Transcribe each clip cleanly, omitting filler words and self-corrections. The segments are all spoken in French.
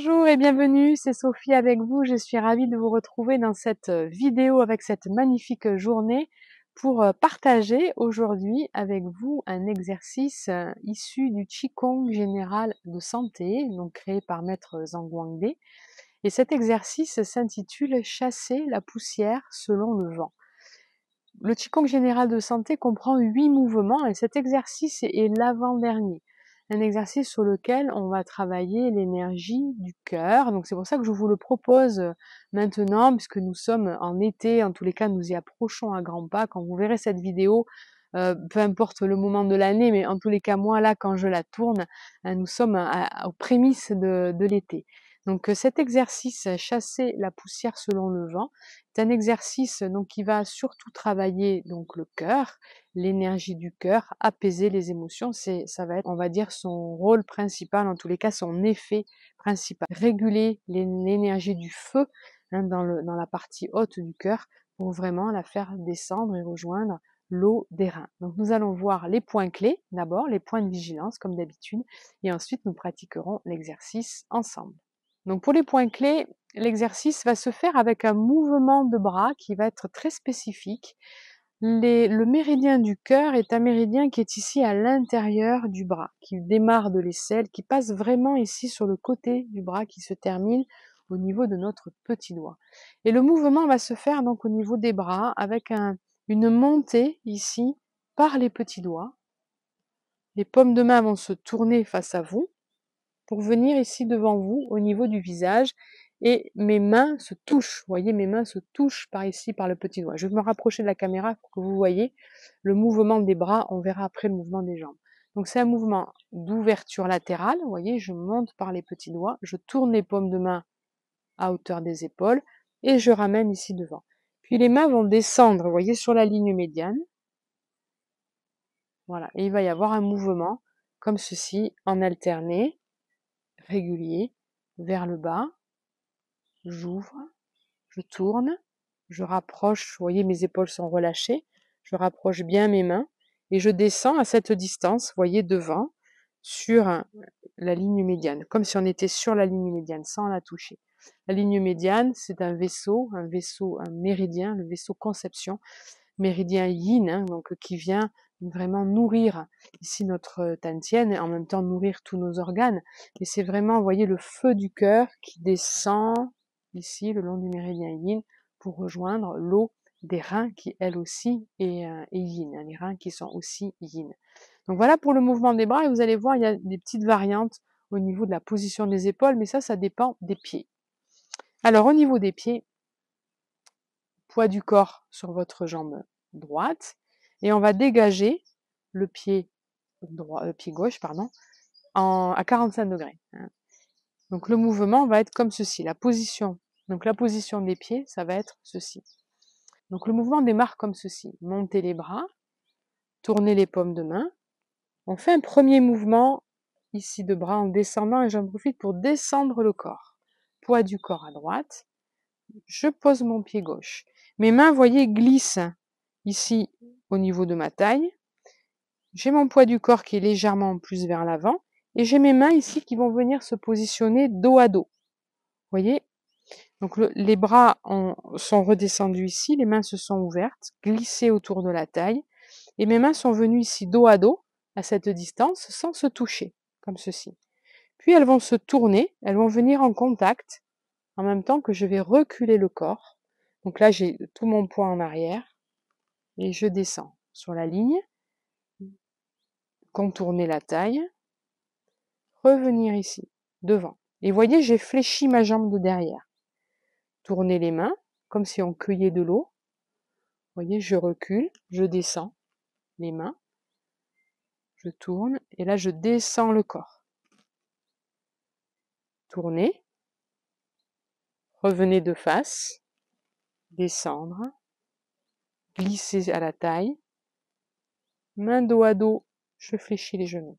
Bonjour et bienvenue, c'est Sophie avec vous. Je suis ravie de vous retrouver dans cette vidéo avec cette magnifique journée pour partager aujourd'hui avec vous un exercice issu du Qigong général de santé, donc créé par Maître Zhang Guangdi. Et cet exercice s'intitule Chasser la poussière selon le vent. Le Qigong général de santé comprend 8 mouvements et cet exercice est l'avant-dernier. Un exercice sur lequel on va travailler l'énergie du cœur. Donc c'est pour ça que je vous le propose maintenant, puisque nous sommes en été, en tous les cas nous y approchons à grands pas. Quand vous verrez cette vidéo, peu importe le moment de l'année, mais en tous les cas moi là quand je la tourne, nous sommes aux prémices de l'été. Donc cet exercice, chasser la poussière selon le vent, c'est un exercice donc qui va surtout travailler donc le cœur, l'énergie du cœur, apaiser les émotions. Ça va être, on va dire, son rôle principal, en tous les cas son effet principal. Réguler l'énergie du feu dans la partie haute du cœur pour vraiment la faire descendre et rejoindre l'eau des reins. Donc nous allons voir les points clés d'abord, les points de vigilance comme d'habitude, et ensuite nous pratiquerons l'exercice ensemble. Donc pour les points clés, l'exercice va se faire avec un mouvement de bras qui va être très spécifique. Le méridien du cœur est un méridien qui est ici à l'intérieur du bras, qui démarre de l'aisselle, qui passe vraiment ici sur le côté du bras, qui se termine au niveau de notre petit doigt. Et le mouvement va se faire donc au niveau des bras avec une montée ici par les petits doigts. Les paumes de main vont se tourner face à vous pour venir ici devant vous au niveau du visage et mes mains se touchent. Vous voyez, mes mains se touchent par ici, par le petit doigt. Je vais me rapprocher de la caméra pour que vous voyez le mouvement des bras. On verra après le mouvement des jambes. Donc c'est un mouvement d'ouverture latérale. Vous voyez, je monte par les petits doigts, je tourne les paumes de main à hauteur des épaules et je ramène ici devant. Puis les mains vont descendre, vous voyez, sur la ligne médiane. Voilà, et il va y avoir un mouvement comme ceci, en alterné, régulier, vers le bas. J'ouvre, je tourne, je rapproche, vous voyez mes épaules sont relâchées, je rapproche bien mes mains et je descends à cette distance, vous voyez devant, sur la ligne médiane, comme si on était sur la ligne médiane sans la toucher. La ligne médiane, c'est un méridien, le vaisseau conception, méridien yin, donc qui vient vraiment nourrir ici notre tantienne et en même temps nourrir tous nos organes. Et c'est vraiment, vous voyez, le feu du cœur qui descend ici le long du méridien yin pour rejoindre l'eau des reins qui elle aussi est yin, les reins qui sont aussi yin. Donc voilà pour le mouvement des bras et vous allez voir il y a des petites variantes au niveau de la position des épaules, mais ça dépend des pieds. Alors au niveau des pieds, poids du corps sur votre jambe droite et on va dégager le pied droit, le pied gauche pardon, à 45 degrés. Donc le mouvement va être comme ceci, la position des pieds, ça va être ceci. Donc le mouvement démarre comme ceci, montez les bras, tournez les paumes de main. On fait un premier mouvement ici de bras en descendant et j'en profite pour descendre le corps. Poids du corps à droite, je pose mon pied gauche. Mes mains, voyez, glissent ici au niveau de ma taille. J'ai mon poids du corps qui est légèrement plus vers l'avant et j'ai mes mains ici qui vont venir se positionner dos à dos. Vous voyez? Donc les bras sont redescendus ici, les mains se sont ouvertes, glissées autour de la taille et mes mains sont venues ici dos à dos à cette distance sans se toucher, comme ceci. Puis elles vont se tourner, elles vont venir en contact en même temps que je vais reculer le corps. Donc là, j'ai tout mon poids en arrière et je descends sur la ligne, contourner la taille, revenir ici, devant. Et voyez, j'ai fléchi ma jambe de derrière. Tourner les mains, comme si on cueillait de l'eau. Voyez, je recule, je descends les mains, je tourne et là, je descends le corps. Tournez, revenez de face, descendre, glisser à la taille, main dos à dos, je fléchis les genoux.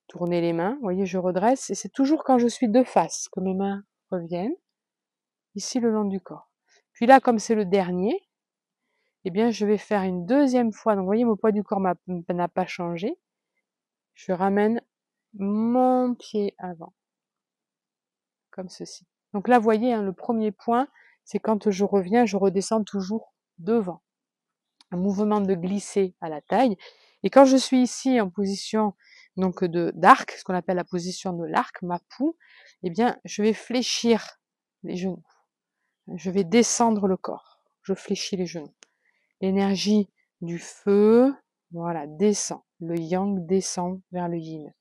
Tournez les mains, vous voyez, je redresse et c'est toujours quand je suis de face que mes mains reviennent, ici le long du corps. Puis là, comme c'est le dernier, eh bien, je vais faire une deuxième fois. Donc, vous voyez, mon poids du corps n'a pas changé. Je ramène mon pied avant. comme ceci. Donc là, vous voyez, hein, le premier point, c'est quand je reviens, je redescends toujours devant. Un mouvement de glisser à la taille. Et quand je suis ici en position donc d'arc, ce qu'on appelle la position de l'arc, ma poue, eh bien, je vais fléchir les genoux. Je vais descendre le corps. Je fléchis les genoux. L'énergie du feu, voilà, descend. Le yang descend vers le yin.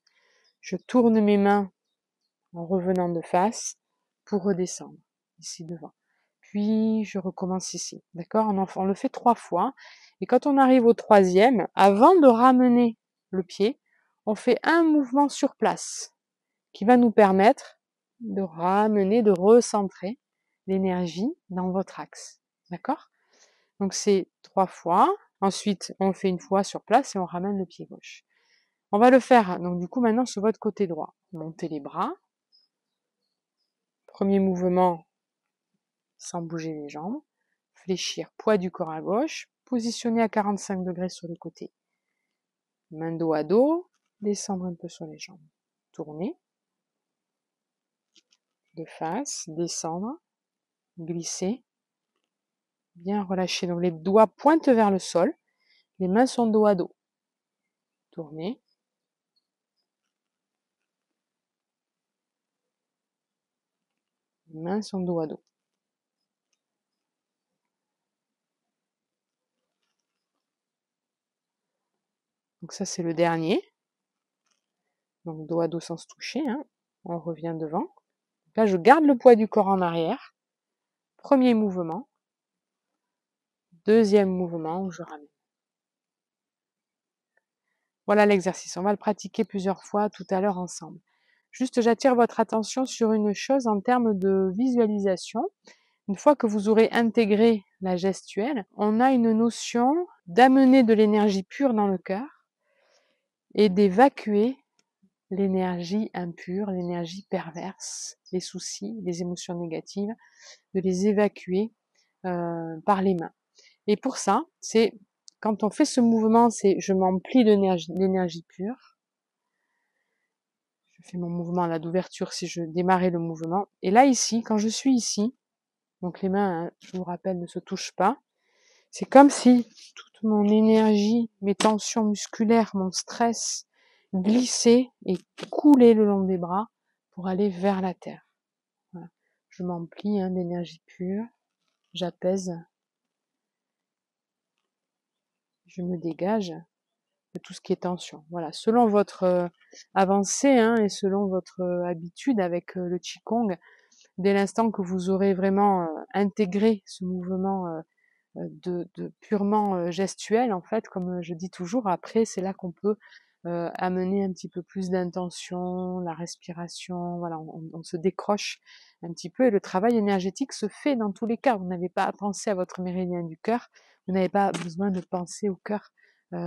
Je tourne mes mains en revenant de face pour redescendre ici devant. Puis je recommence ici, d'accord? On le fait 3 fois. Et quand on arrive au 3e, avant de ramener le pied, on fait un mouvement sur place qui va nous permettre de ramener, de recentrer l'énergie dans votre axe, d'accord? Donc c'est 3 fois. Ensuite, on fait une fois sur place et on ramène le pied gauche. On va le faire, donc du coup, maintenant sur votre côté droit. Montez les bras. Premier mouvement, sans bouger les jambes. Fléchir, poids du corps à gauche. Positionner à 45 degrés sur le côté. Main dos à dos. Descendre un peu sur les jambes. Tourner. De face. Descendre. Glisser. Bien relâcher. Donc les doigts pointent vers le sol. Les mains sont dos à dos. Tourner. Les mains sont dos à dos. Donc ça, c'est le dernier. Donc dos à dos sans se toucher. Hein. On revient devant. Là, je garde le poids du corps en arrière. Premier mouvement. Deuxième mouvement où je ramène. Voilà l'exercice. On va le pratiquer plusieurs fois tout à l'heure ensemble. Juste, j'attire votre attention sur une chose en termes de visualisation. Une fois que vous aurez intégré la gestuelle, on a une notion d'amener de l'énergie pure dans le cœur et d'évacuer l'énergie impure, l'énergie perverse, les soucis, les émotions négatives, de les évacuer par les mains. Et pour ça, c'est quand on fait ce mouvement, c'est je m'emplis d'énergie pure. Je fais mon mouvement là d'ouverture si je démarrais le mouvement. Et là ici, quand je suis ici, donc les mains, hein, je vous rappelle, ne se touchent pas. C'est comme si toute mon énergie, mes tensions musculaires, mon stress glissaient et coulaient le long des bras pour aller vers la terre. Voilà. Je m'emplis hein, d'énergie pure, j'apaise, je me dégage de tout ce qui est tension. Voilà, selon votre avancée hein, et selon votre habitude avec le Qigong, dès l'instant que vous aurez vraiment intégré ce mouvement de purement gestuel, en fait, comme je dis toujours, après, c'est là qu'on peut amener un petit peu plus d'intention, la respiration, voilà, on se décroche un petit peu et le travail énergétique se fait dans tous les cas. Vous n'avez pas à penser à votre méridien du cœur, vous n'avez pas besoin de penser au cœur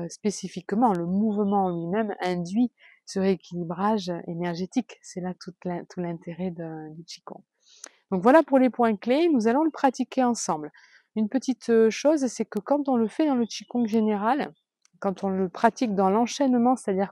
spécifiquement. Le mouvement en lui-même induit ce rééquilibrage énergétique. C'est là tout l'intérêt du Qigong. Donc voilà pour les points clés, nous allons le pratiquer ensemble. Une petite chose, c'est que quand on le fait dans le Qigong général, quand on le pratique dans l'enchaînement, c'est-à-dire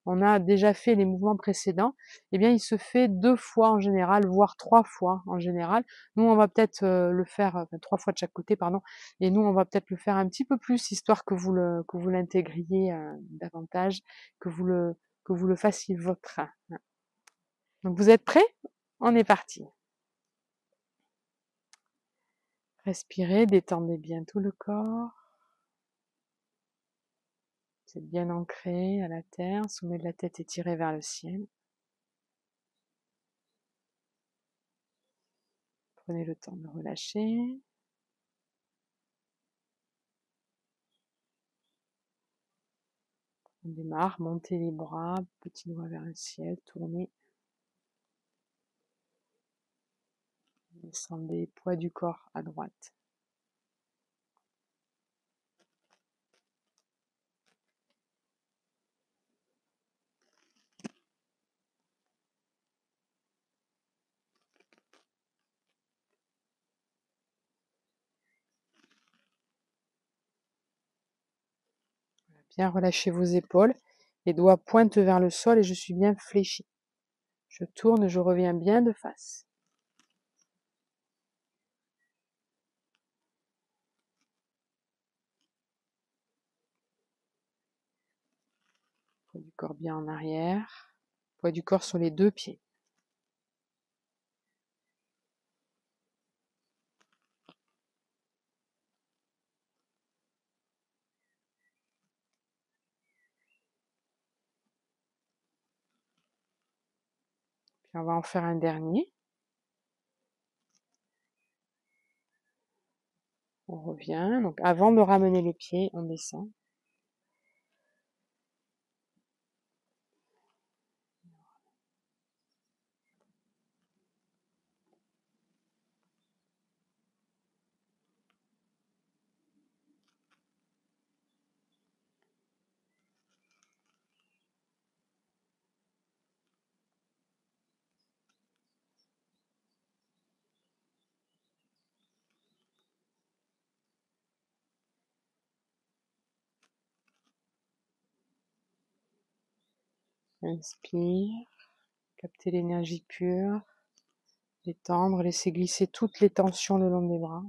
on a déjà fait les mouvements précédents, eh bien il se fait 2 fois en général, voire 3 fois en général. Nous on va peut-être le faire, enfin 3 fois de chaque côté, pardon, et nous on va peut-être le faire un petit peu plus, histoire que vous l'intégriez davantage, que vous le fassiez votre. Donc vous êtes prêts? On est parti. Respirez, détendez bien tout le corps. Vous êtes bien ancré à la terre, sommet de la tête étiré vers le ciel. Prenez le temps de relâcher. On démarre, montez les bras, petit doigt vers le ciel, tournez. Descendez, poids du corps à droite. Bien relâchez vos épaules. Les doigts pointent vers le sol et je suis bien fléchi. Je tourne, je reviens bien de face. Poids du corps bien en arrière. Poids du corps sur les 2 pieds. Puis on va en faire un dernier. On revient. Donc avant de ramener le pied, on descend. Inspire. Capter l'énergie pure. Détendre. Laisser glisser toutes les tensions le long des bras.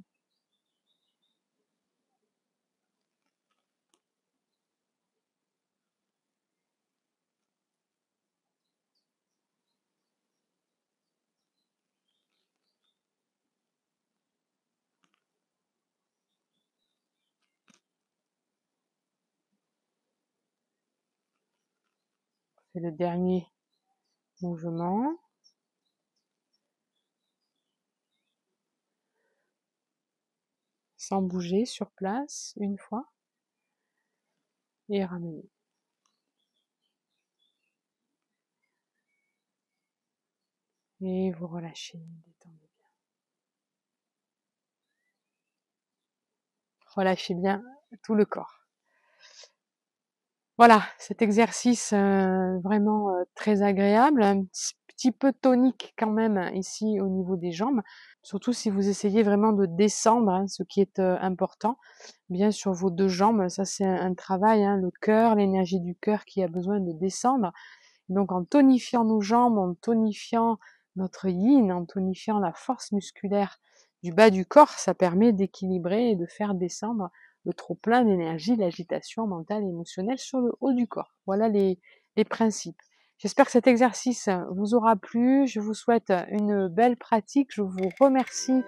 C'est le dernier mouvement. Sans bouger sur place, une fois. Et ramener. Et vous relâchez, détendez bien. Relâchez bien tout le corps. Voilà, cet exercice vraiment très agréable, un petit peu tonique quand même ici au niveau des jambes, surtout si vous essayez vraiment de descendre, hein, ce qui est important, bien sur vos 2 jambes, ça c'est un travail, hein, le cœur, l'énergie du cœur qui a besoin de descendre. Donc en tonifiant nos jambes, en tonifiant notre yin, en tonifiant la force musculaire du bas du corps, ça permet d'équilibrer et de faire descendre le trop-plein d'énergie, l'agitation mentale et émotionnelle sur le haut du corps. Voilà les principes. J'espère que cet exercice vous aura plu. Je vous souhaite une belle pratique. Je vous remercie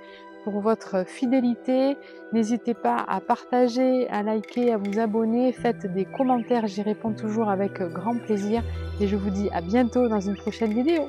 pour votre fidélité. N'hésitez pas à partager, à liker, à vous abonner. Faites des commentaires, j'y réponds toujours avec grand plaisir. Et je vous dis à bientôt dans une prochaine vidéo.